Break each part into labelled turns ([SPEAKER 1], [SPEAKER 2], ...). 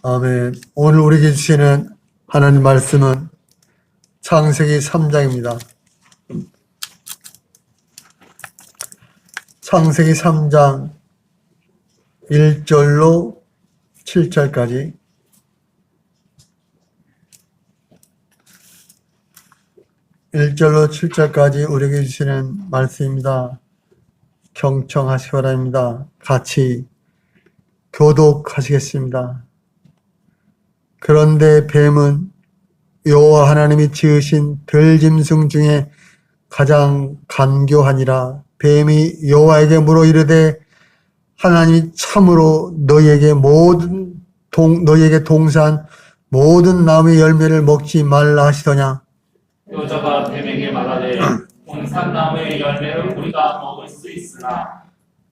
[SPEAKER 1] 아멘. 오늘 우리에게 주시는 하나님 말씀은 창세기 3장입니다. 창세기 3장 1절로 7절까지 우리에게 주시는 말씀입니다. 경청하시기 바랍니다. 같이 교독하시겠습니다. 그런데 뱀은 여호와 하나님이 지으신 들짐승 중에 가장 간교하니라. 뱀이 여호와에게 물어 이르되 하나님이 참으로 너희에게 동산 모든 나무의 열매를 먹지 말라 하시더냐.
[SPEAKER 2] 여자가 뱀에게 말하되 동산 나무의 열매를 우리가 먹을 수 있으나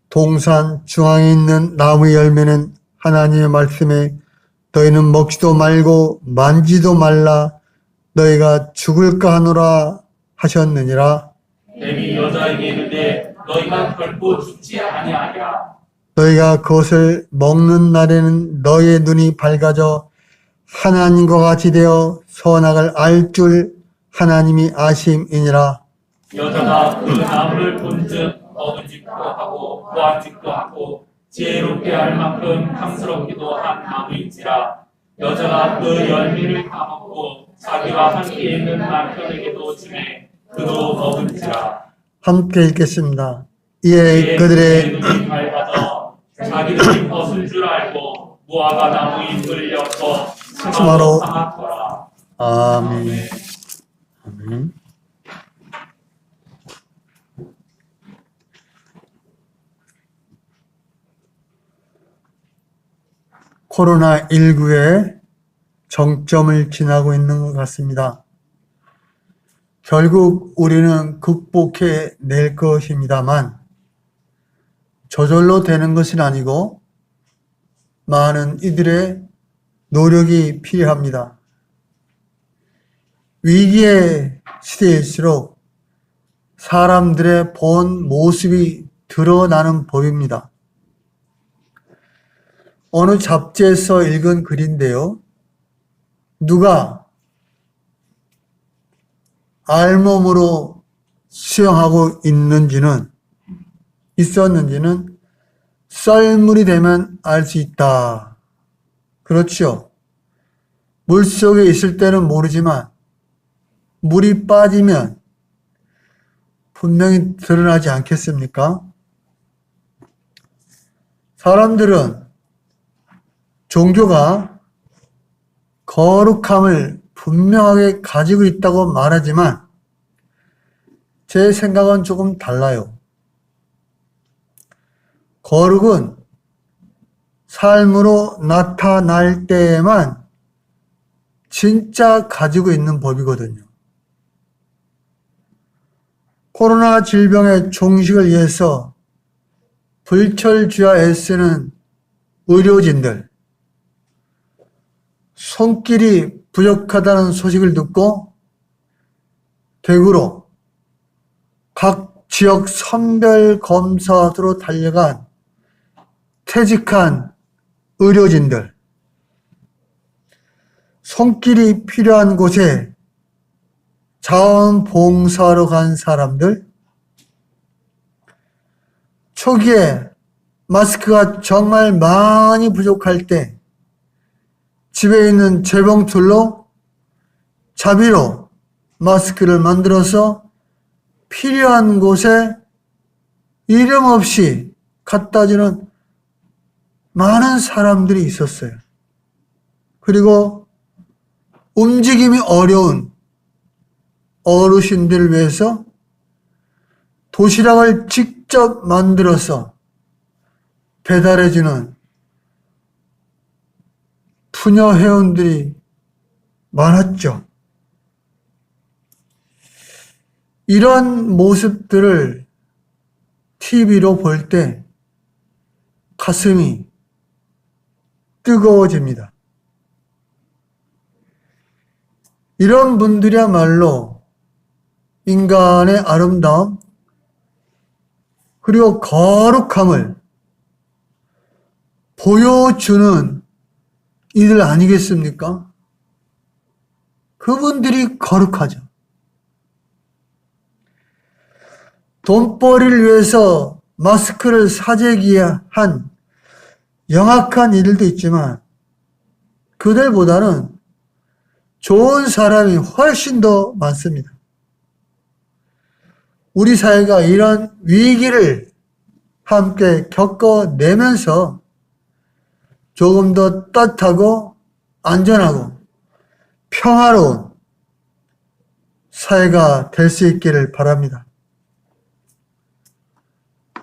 [SPEAKER 1] 동산 중앙에 있는 나무의 열매는 하나님의 말씀에 너희는 먹지도 말고 만지도 말라 너희가 죽을까 하노라 하셨느니라.
[SPEAKER 2] 뱀이 여자에게 이르되 너희가 결코 죽지 아니하리라.
[SPEAKER 1] 너희가 그것을 먹는 날에는 너희의 눈이 밝아져 하나님과 같이 되어 선악을 알 줄 하나님이 아심이니라.
[SPEAKER 2] 여자가 그 나무를 본즉 먹은직도 하고 보안직도 하고 지혜롭게 알 만큼 탐스럽기도 한 나무인지라. 여자가 그 열매를 다 먹고 자기와 함께 있는 남편에게도 주매 그도 먹은지라.
[SPEAKER 1] 함께 읽겠습니다. 이에 그들의
[SPEAKER 2] 눈이 밝아져 자기들이 벗은 줄 알고 무화과 나무 잎을 엮어
[SPEAKER 1] 치마로
[SPEAKER 2] 삼았더라.
[SPEAKER 1] 아멘. 아멘. 코로나19의 정점을 지나고 있는 것 같습니다. 결국 우리는 극복해 낼 것입니다만 저절로 되는 것은 아니고 많은 이들의 노력이 필요합니다. 위기의 시대일수록 사람들의 본 모습이 드러나는 법입니다. 어느 잡지에서 읽은 글인데요. 누가 알몸으로 수영하고 있었는지는 썰물이 되면 알 수 있다. 그렇죠. 물속에 있을 때는 모르지만 물이 빠지면 분명히 드러나지 않겠습니까? 사람들은 종교가 거룩함을 분명하게 가지고 있다고 말하지만 제 생각은 조금 달라요. 거룩은 삶으로 나타날 때에만 진짜 가지고 있는 법이거든요. 코로나 질병의 종식을 위해서 불철주야 애쓰는 의료진들, 손길이 부족하다는 소식을 듣고 대구로 각 지역 선별 검사로 달려간 퇴직한 의료진들, 손길이 필요한 곳에 자원봉사하러 간 사람들, 초기에 마스크가 정말 많이 부족할 때 집에 있는 재봉틀로 자비로 마스크를 만들어서 필요한 곳에 이름 없이 갖다 주는 많은 사람들이 있었어요. 그리고 움직임이 어려운 어르신들을 위해서 도시락을 직접 만들어서 배달해주는 부녀 회원들이 많았죠. 이런 모습들을 TV로 볼 때 가슴이 뜨거워집니다. 이런 분들이야말로 인간의 아름다움 그리고 거룩함을 보여주는 이들 아니겠습니까? 그분들이 거룩하죠. 돈벌이를 위해서 마스크를 사재기에 한 영악한 이들도 있지만 그들보다는 좋은 사람이 훨씬 더 많습니다. 우리 사회가 이런 위기를 함께 겪어내면서 조금 더 따뜻하고 안전하고 평화로운 사회가 될 수 있기를 바랍니다.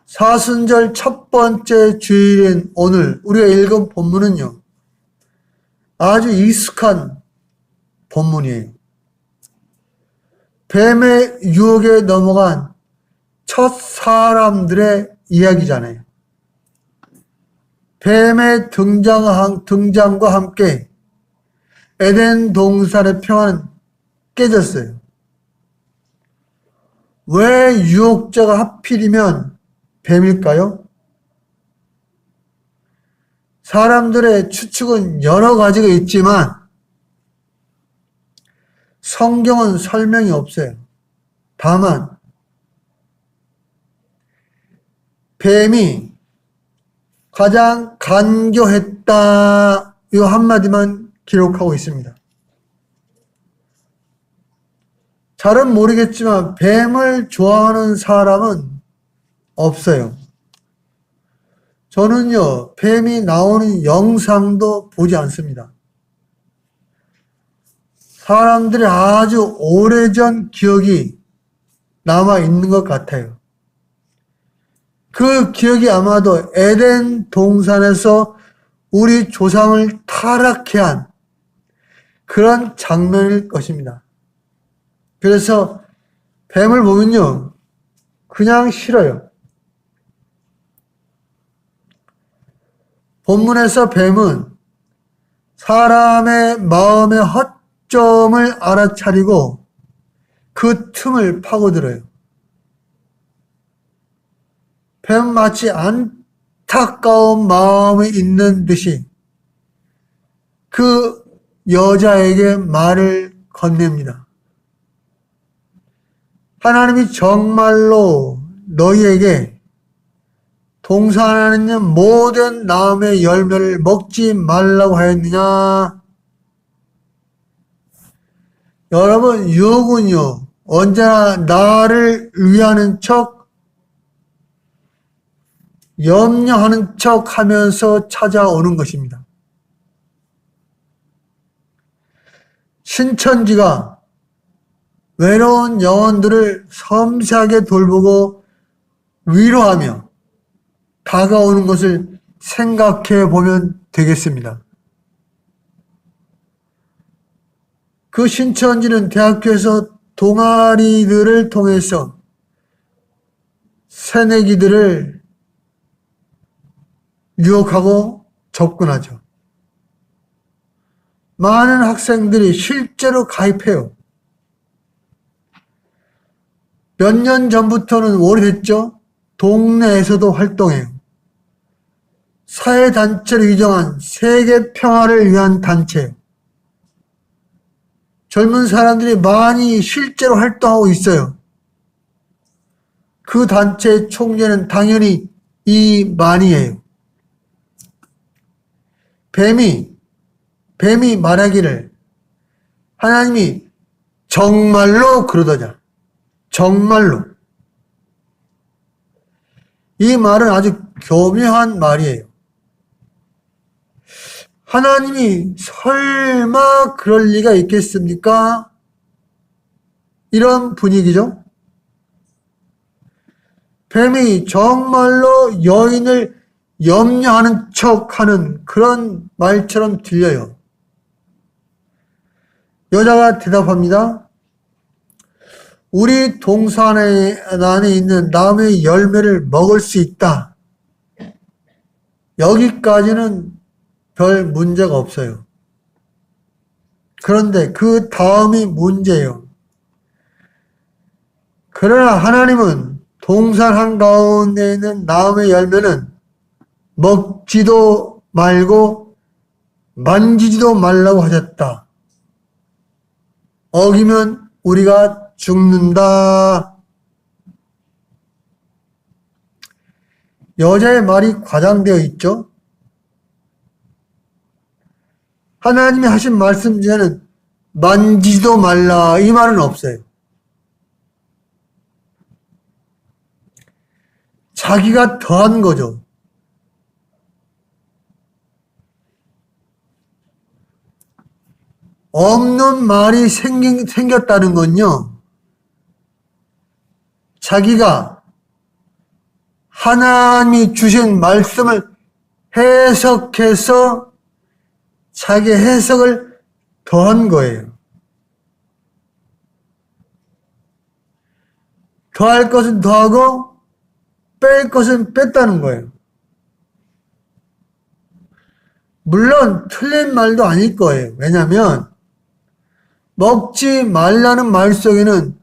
[SPEAKER 1] 사순절 첫 번째 주일인 오늘 우리가 읽은 본문은요, 아주 익숙한 본문이에요. 뱀의 유혹에 넘어간 첫 사람들의 이야기잖아요. 뱀의 등장과 함께 에덴 동산의 평화는 깨졌어요. 왜 유혹자가 하필이면 뱀일까요? 사람들의 추측은 여러 가지가 있지만 성경은 설명이 없어요. 다만 뱀이 가장 간교했다 이 한마디만 기록하고 있습니다. 잘은 모르겠지만 뱀을 좋아하는 사람은 없어요. 저는요, 뱀이 나오는 영상도 보지 않습니다. 사람들이 아주 오래전 기억이 남아 있는 것 같아요. 그 기억이 아마도 에덴 동산에서 우리 조상을 타락케 한 그런 장면일 것입니다. 그래서 뱀을 보면요, 그냥 싫어요. 본문에서 뱀은 사람의 마음의 허점을 알아차리고 그 틈을 파고들어요. 뱀은 마치 안타까운 마음이 있는 듯이 그 여자에게 말을 건넵니다. 하나님이 정말로 너희에게 동산하에 있는 모든 나무의 열매를 먹지 말라고 하였느냐? 여러분, 유혹은요, 언제나 나를 위하는 척, 염려하는 척 하면서 찾아오는 것입니다. 신천지가 외로운 영혼들을 섬세하게 돌보고 위로하며 다가오는 것을 생각해 보면 되겠습니다. 그 신천지는 대학교에서 동아리들을 통해서 새내기들을 유혹하고 접근하죠. 많은 학생들이 실제로 가입해요. 몇 년 전부터는 오래됐죠. 동네에서도 활동해요. 사회단체를 위정한 세계 평화를 위한 단체예요. 젊은 사람들이 많이 실제로 활동하고 있어요. 그 단체의 총재는 당연히 이만희예요. 뱀이 말하기를 하나님이 정말로 그러더냐. 정말로. 이 말은 아주 교묘한 말이에요. 하나님이 설마 그럴 리가 있겠습니까? 이런 분위기죠. 뱀이 정말로 여인을 염려하는 척하는 그런 말처럼 들려요. 여자가 대답합니다. 우리 동산 안에 있는 나무의 열매를 먹을 수 있다. 여기까지는 별 문제가 없어요. 그런데 그 다음이 문제예요. 그러나 하나님은 동산 한가운데 있는 나무의 열매는 먹지도 말고 만지지도 말라고 하셨다. 어기면 우리가 죽는다. 여자의 말이 과장되어 있죠. 하나님이 하신 말씀 중에는 만지지도 말라 이 말은 없어요. 자기가 더한 거죠. 없는 말이 생겼다는 건요, 자기가 하나님이 주신 말씀을 해석해서 자기 해석을 더한 거예요. 더할 것은 더하고 뺄 것은 뺐다는 거예요. 물론 틀린 말도 아닐 거예요. 왜냐하면 먹지 말라는 말 속에는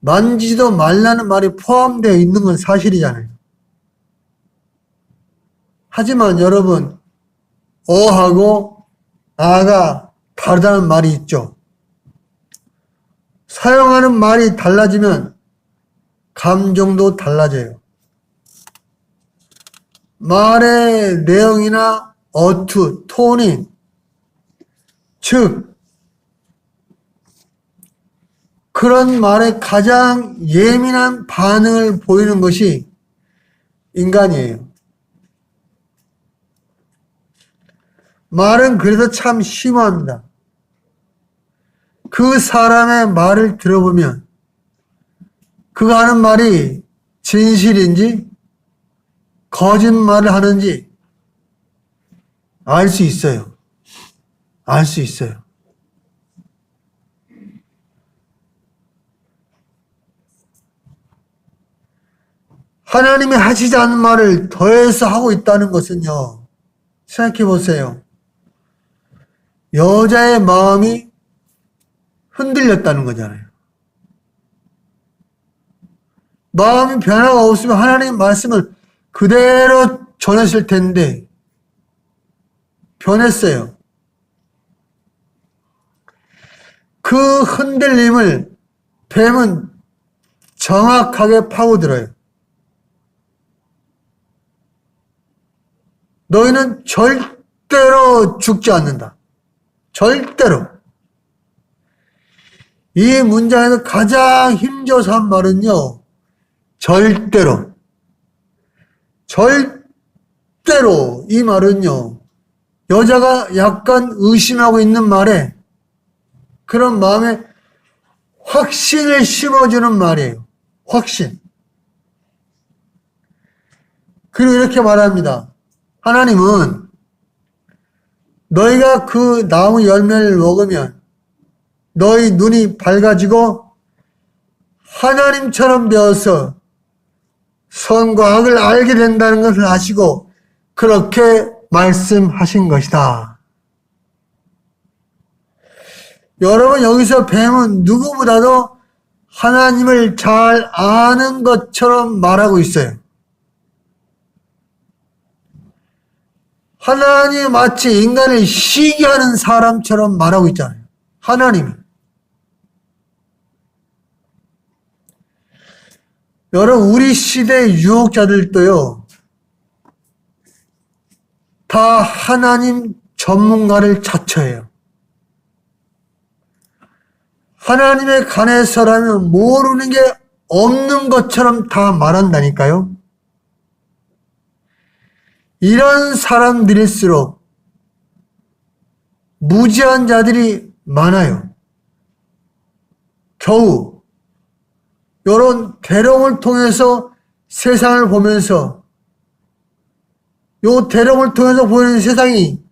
[SPEAKER 1] 만지지도 말라는 말이 포함되어 있는 건 사실이잖아요. 하지만 여러분, 어하고 아가 다르다는 말이 있죠. 사용하는 말이 달라지면 감정도 달라져요. 말의 내용이나 어투, 톤이, 즉 그런 말에 가장 예민한 반응을 보이는 것이 인간이에요. 말은 그래서 참 심오합니다. 그 사람의 말을 들어보면 그가 하는 말이 진실인지 거짓말을 하는지 알 수 있어요. 알 수 있어요. 하나님이 하시지 않은 말을 더해서 하고 있다는 것은요, 생각해 보세요. 여자의 마음이 흔들렸다는 거잖아요. 마음이 변화가 없으면 하나님의 말씀을 그대로 전했을 텐데 변했어요. 그 흔들림을 뱀은 정확하게 파고들어요. 너희는 절대로 죽지 않는다. 절대로. 이 문장에서 가장 힘줘서 한 말은요, 절대로. 절대로 이 말은요, 여자가 약간 의심하고 있는 말에 그런 마음에 확신을 심어주는 말이에요. 확신. 그리고 이렇게 말합니다. 하나님은 너희가 그 나무 열매를 먹으면 너희 눈이 밝아지고 하나님처럼 되어서 선과 악을 알게 된다는 것을 아시고 그렇게 말씀하신 것이다. 여러분, 여기서 뱀은 누구보다도 하나님을 잘 아는 것처럼 말하고 있어요. 하나님이 마치 인간을 시기하는 사람처럼 말하고 있잖아요. 하나님이. 여러분, 우리 시대의 유혹자들도요, 다 하나님 전문가를 자처해요. 하나님에 관해서라면 모르는 게 없는 것처럼 다 말한다니까요. 이런 사람들일수록 무지한 자들이 많아요. 겨우 이런 대롱을 통해서 세상을 보면서 요 대롱을 통해서 보이는 세상이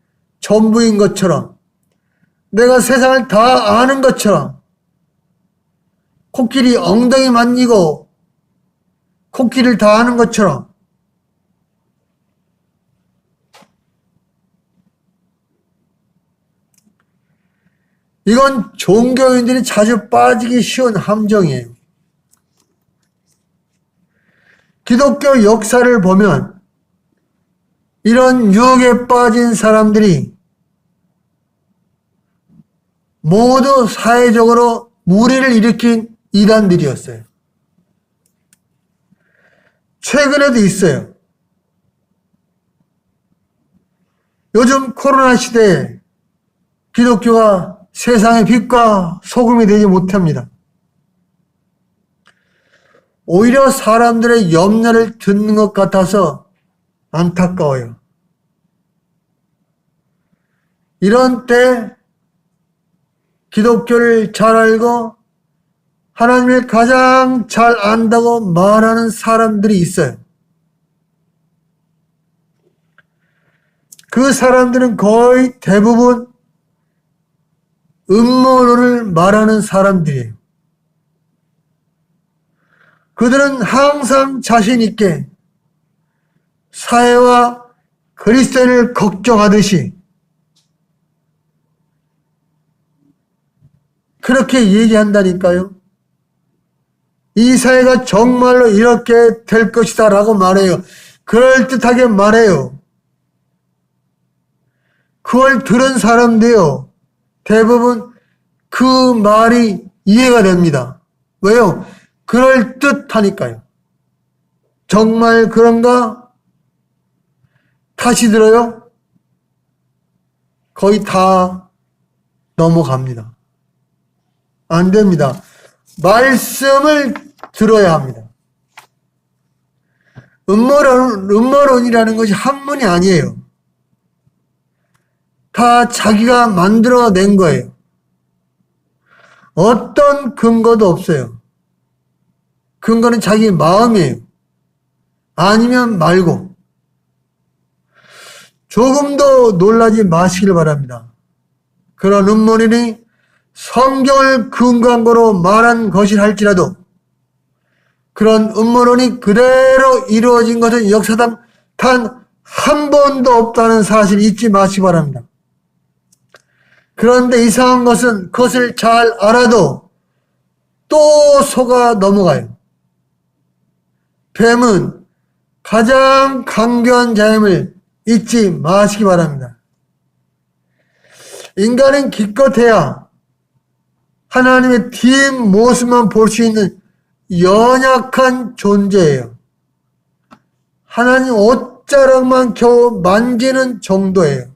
[SPEAKER 1] 전부인 것처럼 내가 세상을 다 아는 것처럼 코끼리 엉덩이 만지고 코끼리를 다 아는 것처럼 이건 종교인들이 자주 빠지기 쉬운 함정이에요. 기독교 역사를 보면 이런 유혹에 빠진 사람들이 모두 사회적으로 무리를 일으킨 이단들이었어요. 최근에도 있어요. 요즘 코로나 시대에 기독교가 세상의 빛과 소금이 되지 못합니다. 오히려 사람들의 염려를 듣는 것 같아서 안타까워요. 이런 때 기독교를 잘 알고 하나님을 가장 잘 안다고 말하는 사람들이 있어요. 그 사람들은 거의 대부분 음모론을 말하는 사람들이에요. 그들은 항상 자신 있게 사회와 그리스도인을 걱정하듯이 그렇게 얘기한다니까요. 이 사회가 정말로 이렇게 될 것이다 라고 말해요. 그럴듯하게 말해요. 그걸 들은 사람도요, 대부분 그 말이 이해가 됩니다. 왜요? 그럴듯하니까요. 정말 그런가? 다시 들어요? 거의 다 넘어갑니다. 안 됩니다. 말씀을 들어야 합니다. 음모론이라는 것이 학문이 아니에요. 다 자기가 만들어낸 거예요. 어떤 근거도 없어요. 근거는 자기 마음이에요. 아니면 말고. 조금도 놀라지 마시길 바랍니다. 그런 음모론이 성경을 근거로 말한 것이라 할지라도 그런 음모론이 그대로 이루어진 것은 역사상 단 한 번도 없다는 사실 잊지 마시기 바랍니다. 그런데 이상한 것은 그것을 잘 알아도 또 속아 넘어가요. 뱀은 가장 강교한 자임을 잊지 마시기 바랍니다. 인간은 기껏해야 하나님의 뒷모습만 볼 수 있는 연약한 존재예요. 하나님 옷자락만 겨우 만지는 정도예요.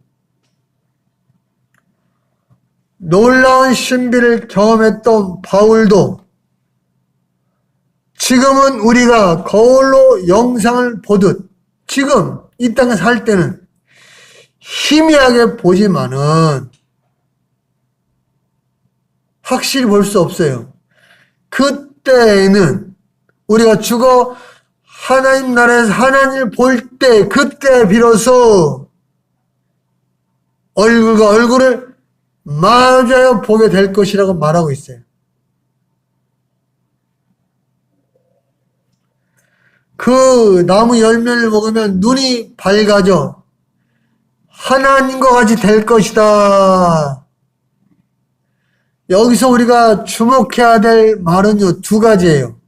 [SPEAKER 1] 놀라운 신비를 경험했던 바울도 지금은 우리가 거울로 영상을 보듯 지금 이 땅에 살 때는 희미하게 보지만은 확실히 볼 수 없어요. 그때에는 우리가 죽어 하나님 나라에서 하나님을 볼 때 그때 비로소 얼굴과 얼굴을 마주하여 보게 될 것이라고 말하고 있어요. 그 나무 열매를 먹으면 눈이 밝아져 하나님과 같이 될 것이다. 여기서 우리가 주목해야 될 말은요, 두 가지예요.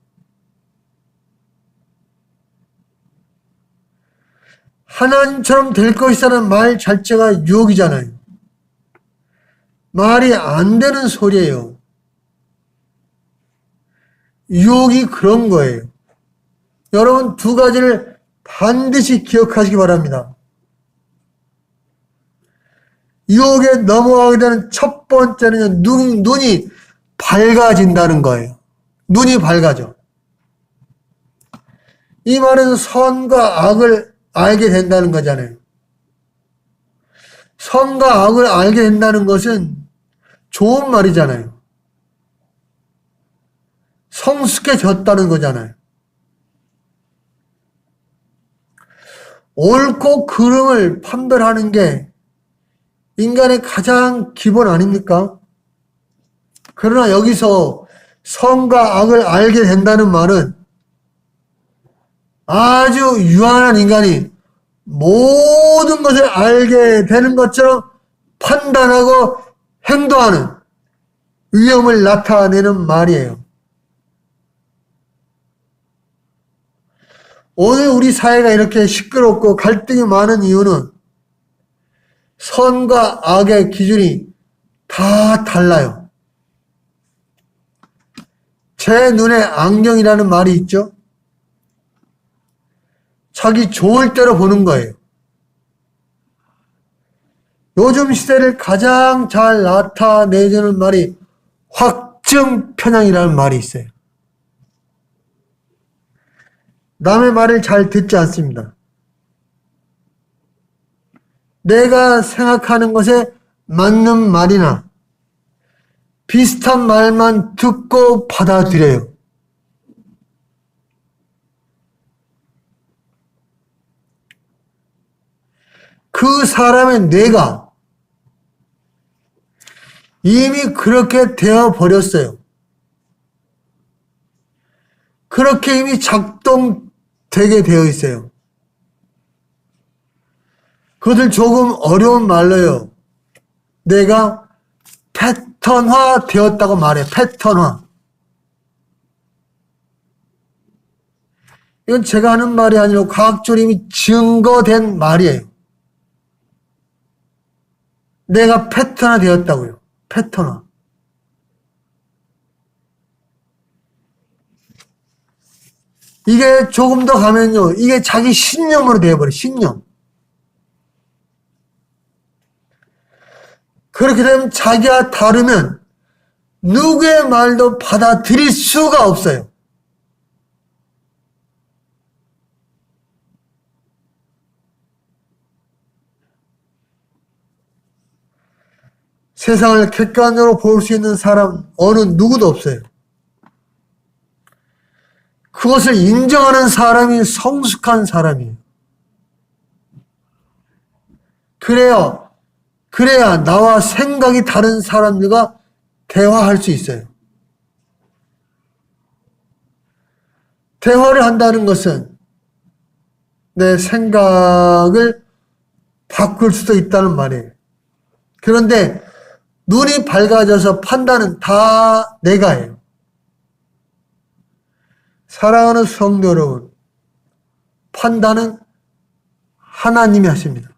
[SPEAKER 1] 하나님처럼 될 것이라는 말 자체가 유혹이잖아요. 말이 안 되는 소리예요. 유혹이 그런 거예요. 여러분 두 가지를 반드시 기억하시기 바랍니다. 유혹에 넘어가게 되는 첫 번째는 눈이 밝아진다는 거예요. 눈이 밝아져. 이 말은 선과 악을 알게 된다는 거잖아요. 선과 악을 알게 된다는 것은 좋은 말이잖아요. 성숙해졌다는 거잖아요. 옳고 그름을 판별하는 게 인간의 가장 기본 아닙니까? 그러나 여기서 선과 악을 알게 된다는 말은 아주 유한한 인간이 모든 것을 알게 되는 것처럼 판단하고 행동하는 위험을 나타내는 말이에요. 오늘 우리 사회가 이렇게 시끄럽고 갈등이 많은 이유는 선과 악의 기준이 다 달라요. 제 눈에 안경이라는 말이 있죠. 자기 좋을 대로 보는 거예요. 요즘 시대를 가장 잘 나타내주는 말이 확증편향이라는 말이 있어요. 남의 말을 잘 듣지 않습니다. 내가 생각하는 것에 맞는 말이나 비슷한 말만 듣고 받아들여요. 그 사람의 뇌가 이미 그렇게 되어 버렸어요. 그렇게 이미 작동되게 되어 있어요. 그것을 조금 어려운 말로요. 내가 패턴화 되었다고 말해. 패턴화. 이건 제가 하는 말이 아니라 과학적으로 이미 증거된 말이에요. 내가 패턴화 되었다고요. 패턴화. 이게 조금 더 가면요. 이게 자기 신념으로 되어버려요. 신념. 그렇게 되면 자기와 다르면 누구의 말도 받아들일 수가 없어요. 세상을 객관적으로 볼 수 있는 사람 어느 누구도 없어요. 그것을 인정하는 사람이 성숙한 사람이에요. 그래야 나와 생각이 다른 사람들과 대화할 수 있어요. 대화를 한다는 것은 내 생각을 바꿀 수도 있다는 말이에요. 그런데 눈이 밝아져서 판단은 다 내가 해요. 사랑하는 성도 여러분, 판단은 하나님이 하십니다.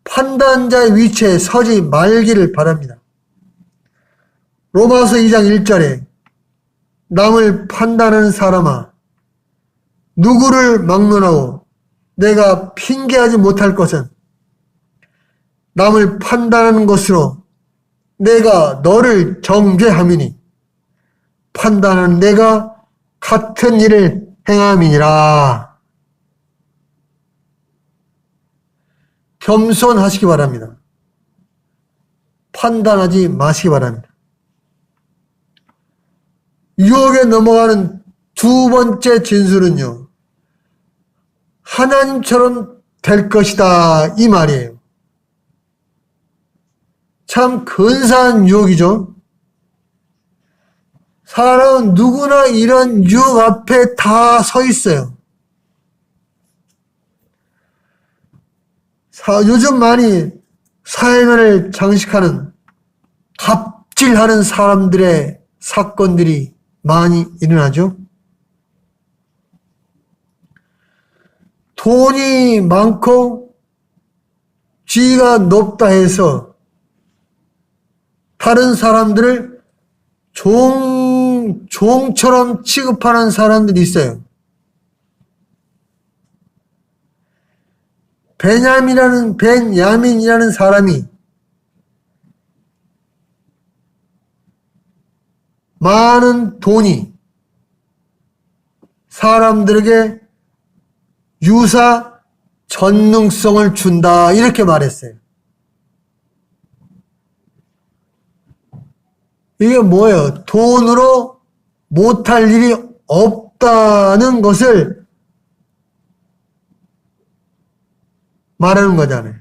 [SPEAKER 1] 판단자의 위치에 서지 말기를 바랍니다. 로마서 2장 1절에 남을 판단하는 사람아, 누구를 막론하고 내가 핑계하지 못할 것은 남을 판단하는 것으로 내가 너를 정죄함이니 판단하는 내가 같은 일을 행함이니라. 겸손하시기 바랍니다. 판단하지 마시기 바랍니다. 유혹에 넘어가는 두 번째 진술은요. 하나님처럼 될 것이다 이 말이에요. 참 근사한 유혹이죠. 사람은 누구나 이런 유혹 앞에 다 서 있어요. 요즘 많이 사회면을 장식하는 갑질하는 사람들의 사건들이 많이 일어나죠. 돈이 많고 지위가 높다 해서 다른 사람들을 종처럼 취급하는 사람들이 있어요. 벤야민이라는 사람이 많은 돈이 사람들에게 유사 전능성을 준다 이렇게 말했어요. 이게 뭐예요? 돈으로 못할 일이 없다는 것을 말하는 거잖아요.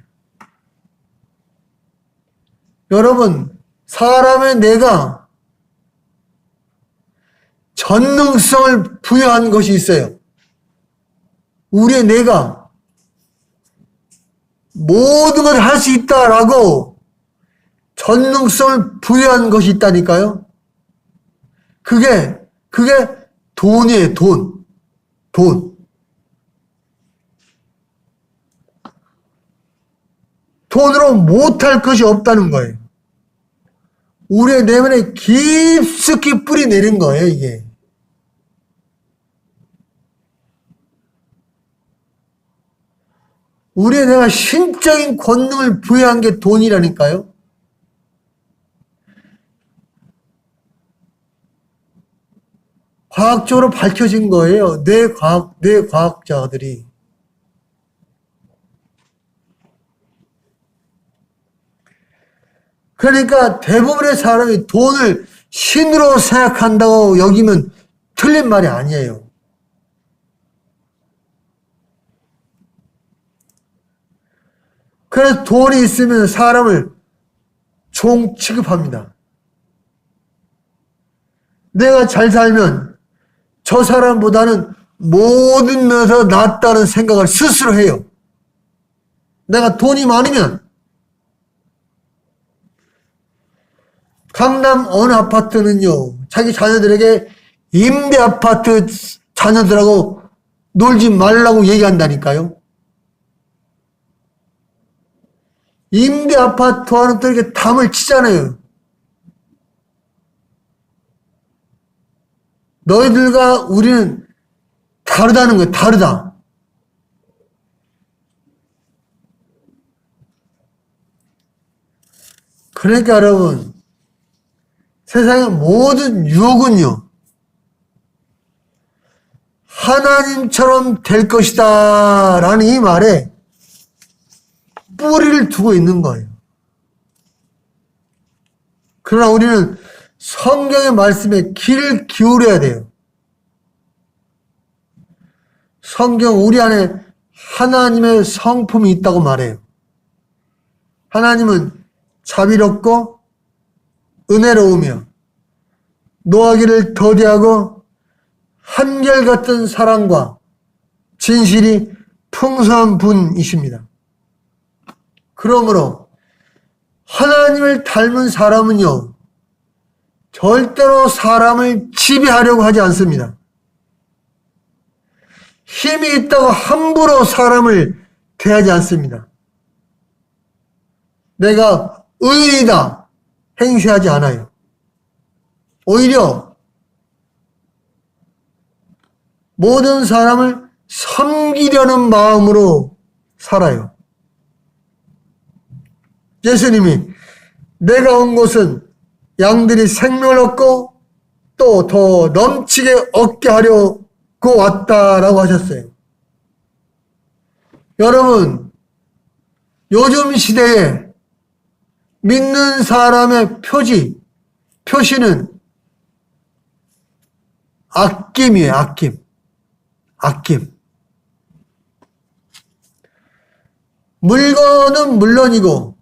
[SPEAKER 1] 여러분, 사람의 뇌가 전능성을 부여한 것이 있어요. 우리의 뇌가 모든 걸 할 수 있다라고 전능성을 부여한 것이 있다니까요. 그게 돈이에요, 돈. 돈으로 못할 것이 없다는 거예요. 우리의 내면에 깊숙이 뿌리 내린 거예요, 이게. 우리의 내가 신적인 권능을 부여한 게 돈이라니까요. 과학적으로 밝혀진 거예요. 뇌과학자들이. 그러니까 대부분의 사람이 돈을 신으로 생각한다고 여기면 틀린 말이 아니에요. 그래서 돈이 있으면 사람을 종 취급합니다. 내가 잘 살면 저 사람보다는 모든 면에서 낫다는 생각을 스스로 해요. 내가 돈이 많으면 강남 어느 아파트는요, 자기 자녀들에게 임대 아파트 자녀들하고 놀지 말라고 얘기한다니까요. 임대 아파트와는 또 이렇게 담을 치잖아요. 너희들과 우리는 다르다는 거예요. 다르다. 그러니까 여러분, 세상의 모든 유혹은요, 하나님처럼 될 것이다 라는 이 말에 뿌리를 두고 있는 거예요. 그러나 우리는 성경의 말씀에 귀를 기울여야 돼요. 성경 우리 안에 하나님의 성품이 있다고 말해요. 하나님은 자비롭고 은혜로우며 노하기를 더디하고 한결같은 사랑과 진실이 풍성한 분이십니다. 그러므로 하나님을 닮은 사람은요, 절대로 사람을 지배하려고 하지 않습니다. 힘이 있다고 함부로 사람을 대하지 않습니다. 내가 의인이다 행세하지 않아요. 오히려 모든 사람을 섬기려는 마음으로 살아요. 예수님이 내가 온 곳은 양들이 생명을 얻고 또 더 넘치게 얻게 하려고 왔다라고 하셨어요. 여러분, 요즘 시대에 믿는 사람의 표시는 아낌이에요. 아낌. 물건은 물론이고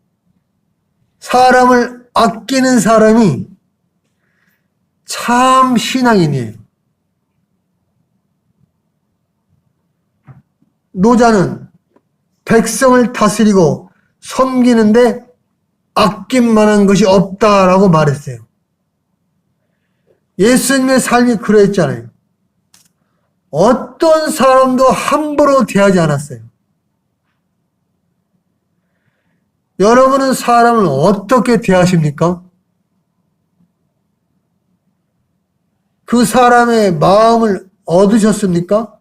[SPEAKER 1] 사람을 아끼는 사람이 참 신앙인이에요. 노자는 백성을 다스리고 섬기는데 아낌만한 것이 없다라고 말했어요. 예수님의 삶이 그랬잖아요. 어떤 사람도 함부로 대하지 않았어요. 여러분은 사람을 어떻게 대하십니까? 그 사람의 마음을 얻으셨습니까?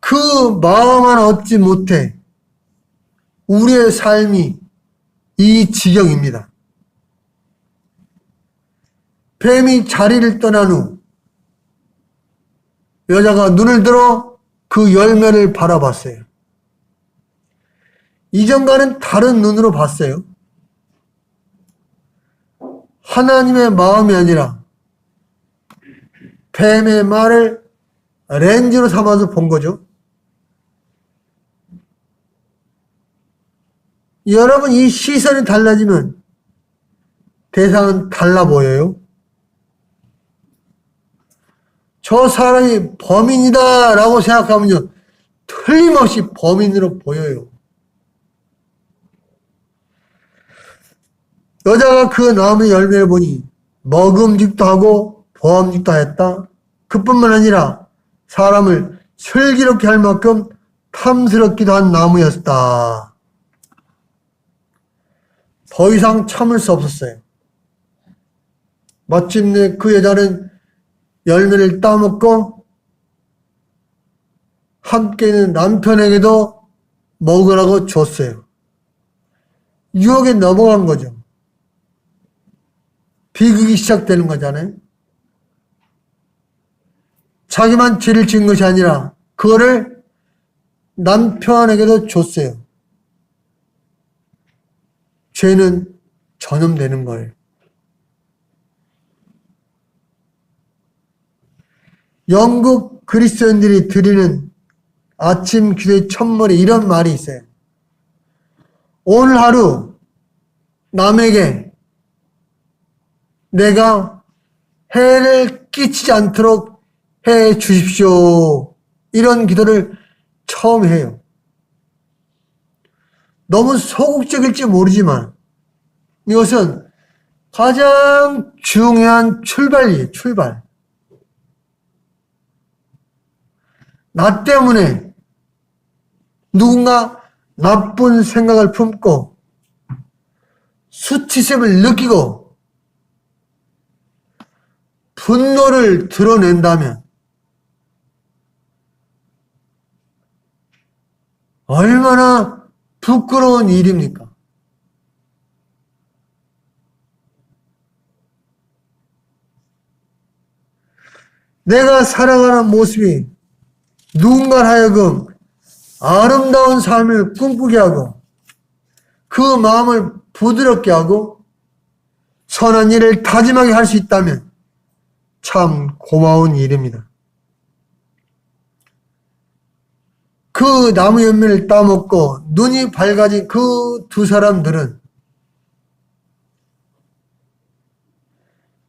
[SPEAKER 1] 그 마음만 얻지 못해 우리의 삶이 이 지경입니다. 뱀이 자리를 떠난 후 여자가 눈을 들어 그 열매를 바라봤어요. 이전과는 다른 눈으로 봤어요. 하나님의 마음이 아니라 뱀의 말을 렌즈로 삼아서 본 거죠. 여러분, 이 시선이 달라지면 대상은 달라 보여요. 저 사람이 범인이다 라고 생각하면요, 틀림없이 범인으로 보여요. 여자가 그 나무의 열매를 보니 먹음직도 하고 보암직도 하였다. 그뿐만 아니라 사람을 슬기롭게 할 만큼 탐스럽기도 한 나무였다. 더 이상 참을 수 없었어요. 마침내 그 여자는 열매를 따먹고 함께 있는 남편에게도 먹으라고 줬어요. 유혹에 넘어간 거죠. 비극이 시작되는 거잖아요. 자기만 죄를 지은 것이 아니라 그거를 남편에게도 줬어요. 죄는 전염되는 거예요. 영국 그리스도인들이 드리는 아침 기도의 첫머리 이런 말이 있어요. 오늘 하루 남에게 내가 해를 끼치지 않도록 해 주십시오. 이런 기도를 처음 해요. 너무 소극적일지 모르지만 이것은 가장 중요한 출발이에요. 출발. 나 때문에 누군가 나쁜 생각을 품고 수치심을 느끼고 분노를 드러낸다면 얼마나 부끄러운 일입니까? 내가 살아가는 모습이 누군가 하여금 아름다운 삶을 꿈꾸게 하고 그 마음을 부드럽게 하고 선한 일을 다짐하게 할 수 있다면 참 고마운 일입니다. 그 나무 열매를 따먹고 눈이 밝아진 그 두 사람들은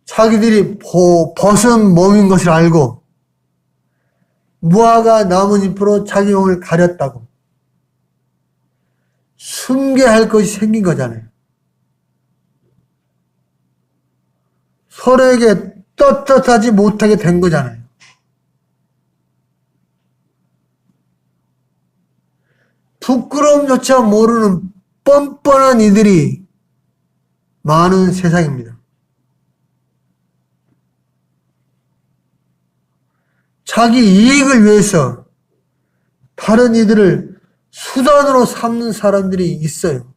[SPEAKER 1] 자기들이 벗은 몸인 것을 알고 무화과 나뭇잎으로 자기 몸을 가렸다고 숨게 할 것이 생긴 거잖아요. 서로에게 떳떳하지 못하게 된 거잖아요. 부끄러움조차 모르는 뻔뻔한 이들이 많은 세상입니다. 자기 이익을 위해서 다른 이들을 수단으로 삼는 사람들이 있어요.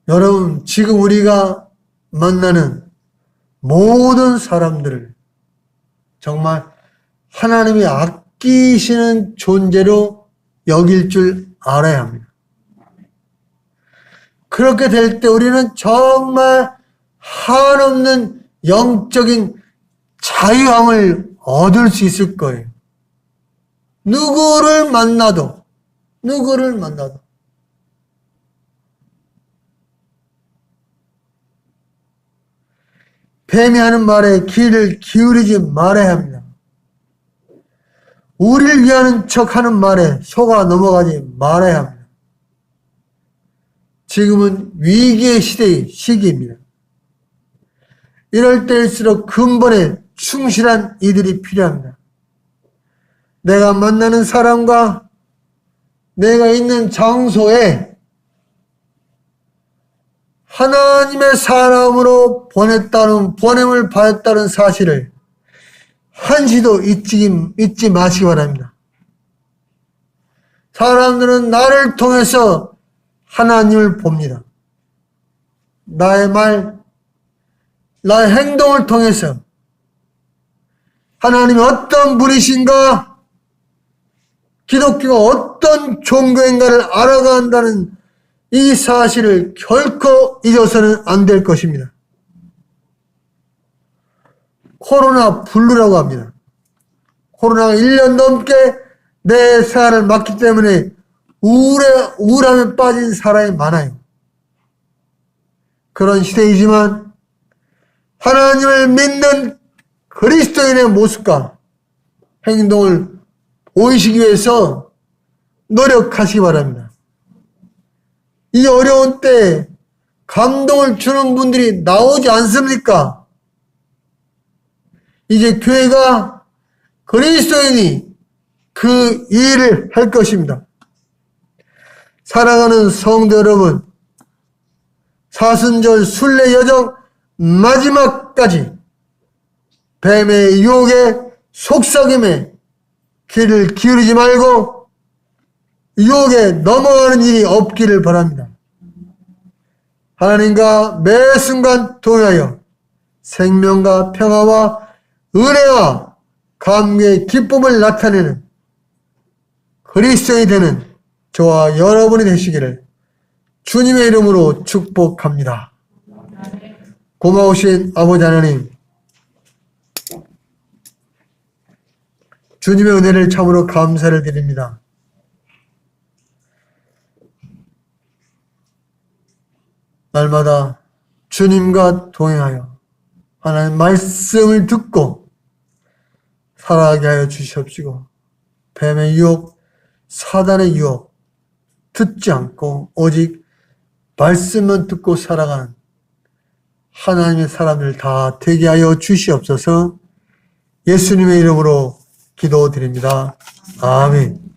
[SPEAKER 1] 여러분, 지금 우리가 만나는 모든 사람들을 정말 하나님이 아끼시는 존재로 여길 줄 알아야 합니다. 그렇게 될 때 우리는 정말 한없는 영적인 자유함을 얻을 수 있을 거예요. 누구를 만나도 뱀이 하는 말에 귀를 기울이지 말아야 합니다. 우리를 위하는 척하는 말에 속아 넘어가지 말아야 합니다. 지금은 위기의 시기입니다. 이럴 때일수록 근본에 충실한 이들이 필요합니다. 내가 만나는 사람과 내가 있는 장소에 하나님의 사람으로 보냄을 받았다는 사실을 한시도 잊지 마시기 바랍니다. 사람들은 나를 통해서 하나님을 봅니다. 나의 말, 나의 행동을 통해서 하나님이 어떤 분이신가, 기독교가 어떤 종교인가를 알아간다는 이 사실을 결코 잊어서는 안 될 것입니다. 코로나 블루라고 합니다. 코로나가 1년 넘게 내 생활을 막기 때문에 우울함에 빠진 사람이 많아요. 그런 시대이지만 하나님을 믿는 그리스도인의 모습과 행동을 보이시기 위해서 노력하시기 바랍니다. 이 어려운 때에 감동을 주는 분들이 나오지 않습니까? 이제 교회가 그리스도인이 그 일을 할 것입니다. 사랑하는 성도 여러분, 사순절 순례 여정 마지막까지 뱀의 유혹에 속삭임에 귀를 기울이지 말고 유혹에 넘어가는 일이 없기를 바랍니다. 하나님과 매 순간 동행하여 생명과 평화와 은혜와 감개의 기쁨을 나타내는 그리스도인이 되는 저와 여러분이 되시기를 주님의 이름으로 축복합니다. 고마우신 아버지 하나님, 주님의 은혜를 참으로 감사를 드립니다. 날마다 주님과 동행하여 하나님 말씀을 듣고 살아가게 하여 주시옵시고, 뱀의 유혹, 사단의 유혹 듣지 않고 오직 말씀만 듣고 살아가는 하나님의 사람들 다 되게 하여 주시옵소서. 예수님의 이름으로 기도드립니다. 아멘.